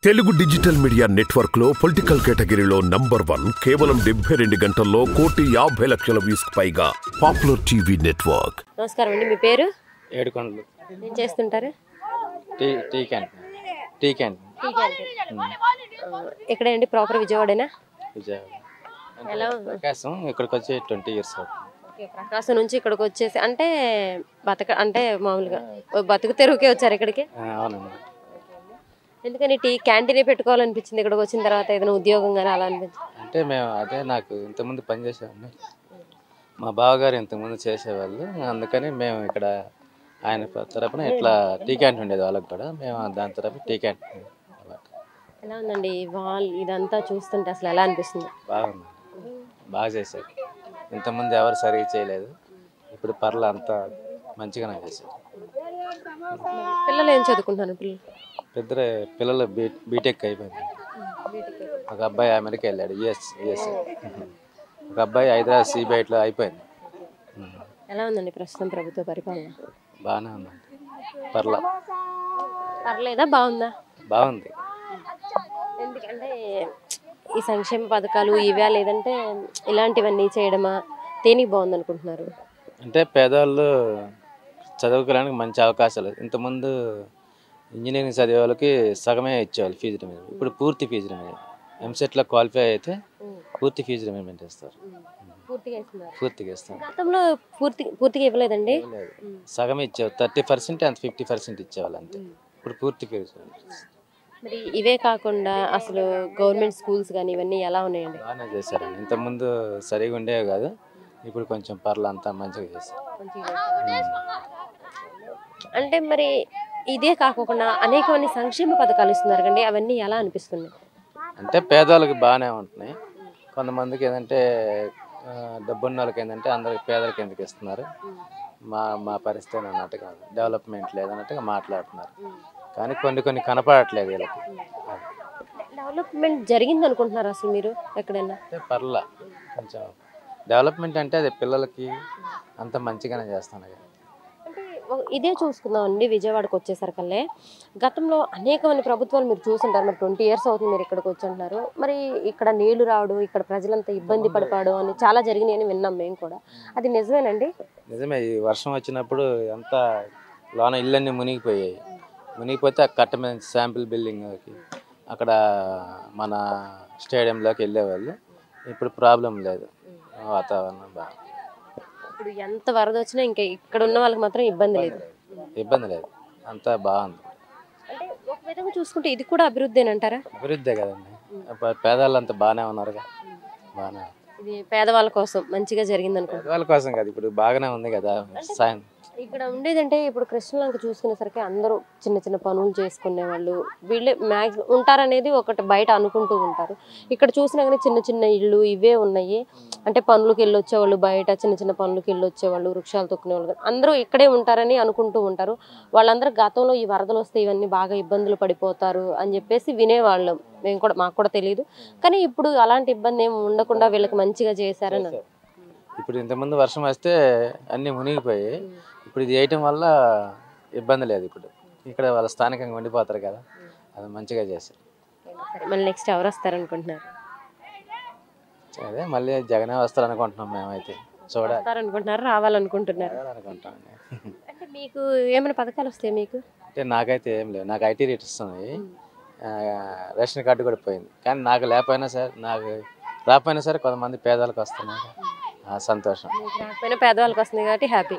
Telugu digital media network లో political కేటగిరీలో number 1 కేవలం 72 గంటల్లో 1,50,00,000 వ్యూస్ పైగా పాపులర్ టీవీ నెట్వర్క్. నమస్కారం అండి, మీ పేరు? ఏడుకొండలు. ఏం చేస్తుంటారు? Tea canteen. ఎక్కడండి? ప్రాపర్ విజయవాడేనా? విజయవాడ. ఎలా ప్రకాశం ఇక్కడికి వచ్చి 20 years అవుతుంది. ఓకే, ప్రకాశం నుంచి ఇక్కడికి వచ్చేసి అంటే మామూలుగా బతుకు తెరువుకే వచ్చారు ఇక్కడికి? అవునండి. ఎందుకని టీ క్యాంటీనే పెట్టుకోవాలనిపించింది ఇక్కడికి వచ్చిన తర్వాత? ఏదైనా ఉద్యోగం కానీ అలా అనిపించింది? అంటే మేము నాకు ఇంతకుముందు పనిచేసేవాడిని, మా బావగారు ఇంతకుముందు చేసేవాళ్ళు, అందుకని మేము ఇక్కడ ఆయన తరపున ఇట్లా టీ క్యాంటీన్ ఉండేది వాళ్ళకి కూడా, మేము దాని తరపున టీ క్యాంటీన్. ఎలా ఉందండి ఇదంతా చూస్తుంటే అసలు ఎలా అనిపిస్తుంది? బాగుంది, బాగా చేశారు. ఇంతకుముందు ఎవరు సరిగ్గా చేయలేదు, ఇప్పుడు పర్ల అంతా మంచిగానే చేశారు. పిల్లలు ఏం చదువుకుంటున్నారు? పిల్లలు బీటెక్ అయిపోయింది. ఒక అబ్బాయి అమెరికా వెళ్ళాడు, యుఎస్. ఒక అబ్బాయి హైదరాబాద్ సిబిఐలో అయిపోయింది. ఎలా ఉందండి ప్రస్తుతం ప్రభుత్వ పరిపాలన? బాగానే ఉందండి, పర్లేదా? బాగుందా? బాగుంది. ఎందుకంటే ఈ సంక్షేమ పథకాలు ఇవే, లేదంటే ఇలాంటివన్నీ చేయడమా? దేనికి బాగుంది అనుకుంటున్నారు? అంటే పేదవాళ్ళు చదువుకోవడానికి మంచి అవకాశాలు. ఇంతకుముందు ఇంజనీరింగ్ చదివే వాళ్ళకి సగమే ఇచ్చేవాళ్ళు ఫీజు రిమెంట్, ఇప్పుడు పూర్తి ఫీజు రిమెంట్. ఎంసెట్లో క్వాలిఫై అయితే పూర్తి ఫీజు రిమెంట్ ఇస్తారు. పూర్తిగా ఇస్తారు. గతంలో పూర్తిగా ఇవ్వలేదండి, సగమే ఇచ్చేవాళ్ళు. 30% అంత 50% ఇచ్చేవాళ్ళు అంతే. ఇప్పుడు పూర్తి ఫీజు. మరి ఇవే కాకుండా అసలు గవర్నమెంట్ స్కూల్స్ కానీ ఇవన్నీ ఎలా ఉన్నాయండి? బాగానే చేశారండి. ఇంతకుముందు సరిగా ఉండేవి కాదు, ఇప్పుడు కొంచెం అంతా మంచిగా చేశారు. అంటే మరి ఇదే కాకుండా అనేకమంది సంక్షేమ పథకాలు ఇస్తున్నారు కండి, అవన్నీ ఎలా అనిపిస్తుంది? అంటే పేదవాళ్ళకి బాగానే ఉంటున్నాయి. కొంతమందికి ఏంటంటే డబ్బున్న వాళ్ళకి ఏంటంటే అందరికి పేదలకు ఎందుకు ఇస్తున్నారు, మా పరిస్థితి అన్నట్టు కాదు, డెవలప్మెంట్ లేదన్నట్టుగా మాట్లాడుతున్నారు. కానీ కొన్ని కనపడట్లేదు వీళ్ళకి. డెవలప్మెంట్ జరిగింది అనుకుంటున్నారు అసలు మీరు ఎక్కడైనా? అంటే కొంచెం డెవలప్మెంట్ అంటే అది పిల్లలకి అంత మంచిగానే చేస్తున్నారు. ఇదే చూసుకుందాం అండి, విజయవాడకు వచ్చేసరికల్లే గతంలో అనేకమంది ప్రభుత్వాలు మీరు చూసుంటారు. మరి 20 years అవుతుంది మీరు ఇక్కడికి వచ్చి అంటున్నారు. మరి ఇక్కడ నీళ్లు రావడం, ఇక్కడ ప్రజలంతా ఇబ్బంది పడిపోవడం అని చాలా జరిగినాయి అని విన్నాం మేము కూడా. అది నిజమేనండి? నిజమే. ఈ వర్షం వచ్చినప్పుడు అంతా లోన ఇళ్ళన్నీ మునిగిపోతే ఆ కట్ట మీద శాంపిల్ బిల్డింగ్కి అక్కడ మన స్టేడియంలోకి వెళ్ళేవాళ్ళు. ఇప్పుడు ప్రాబ్లం లేదు, వాతావరణం బాగా. ఇప్పుడు ఎంత వరద వచ్చినా ఇంకా ఇక్కడ ఉన్న వాళ్ళకి మాత్రం ఇబ్బంది లేదు, అంతా బాగుంది. అంటే ఒక విధంగా చూసుకుంటే ఇది కూడా అభివృద్ధి అంటారా? అభివృద్ధే కదండి, పేదవాళ్ళు అంతా బాగానే ఉన్నారుగా. బాగానే ఇది పేదవాళ్ళ కోసం మంచిగా జరిగింది అనుకో. పేదవాళ్ళ కోసం కాదు, ఇప్పుడు బాగానే ఉంది కదా. ఇక్కడ ఉండేదంటే ఇప్పుడు కృష్ణలంక చూసుకునేసరికి అందరూ చిన్న చిన్న పనులు చేసుకునే వాళ్ళు వీళ్ళే మ్యాక్సిమం ఉంటారనేది ఒకటి బయట అనుకుంటూ ఉంటారు. ఇక్కడ చూసినా కానీ చిన్న చిన్న ఇళ్ళు ఇవే ఉన్నాయి. అంటే పనులకు వెళ్ళి వచ్చేవాళ్ళు, బయట చిన్న చిన్న పనులకు వెళ్ళి వచ్చేవాళ్ళు, వృక్షాలు తొక్కునే వాళ్ళు అందరూ ఇక్కడే ఉంటారని అనుకుంటూ ఉంటారు. వాళ్ళందరూ గతంలో ఈ వరదలు వస్తే ఇవన్నీ బాగా ఇబ్బందులు పడిపోతారు అని చెప్పేసి వినేవాళ్ళం. మాకు కూడా తెలియదు. కానీ ఇప్పుడు అలాంటి ఇబ్బంది ఏమి ఉండకుండా వీళ్ళకి మంచిగా చేశారని. ఇప్పుడు ఇంతకుముందు వర్షం వస్తే అన్నీ మునిగిపోయి, ఇప్పుడు ఇది వేయటం వల్ల ఇబ్బంది లేదు. ఇప్పుడు ఇక్కడ వాళ్ళ స్థానికంగా ఉండిపోతారు కదా, అది మంచిగా చేశారు. మళ్ళీ నెక్స్ట్ ఎవరు వస్తారనుకుంటున్నారు? అదే మళ్ళీ జగనే వస్తారనుకుంటున్నాం మేమైతే. చూడాలనుకుంటున్నారు, రావాలనుకుంటున్నారు. అంటే మీకు ఏమైనా పథకాలు వస్తాయి మీకు? అంటే నాకైతే ఏం లేవు. నాకు ఐటీ రేట్ ఇస్తుంది, రేషన్ కార్డు కూడా పోయింది. కానీ నాకు రాకపోయినా సరే కొంతమంది పేదలకు వస్తున్నాయి, సంతోషం. పేదవాళ్ళకి వస్తుంది కాబట్టి హ్యాపీ.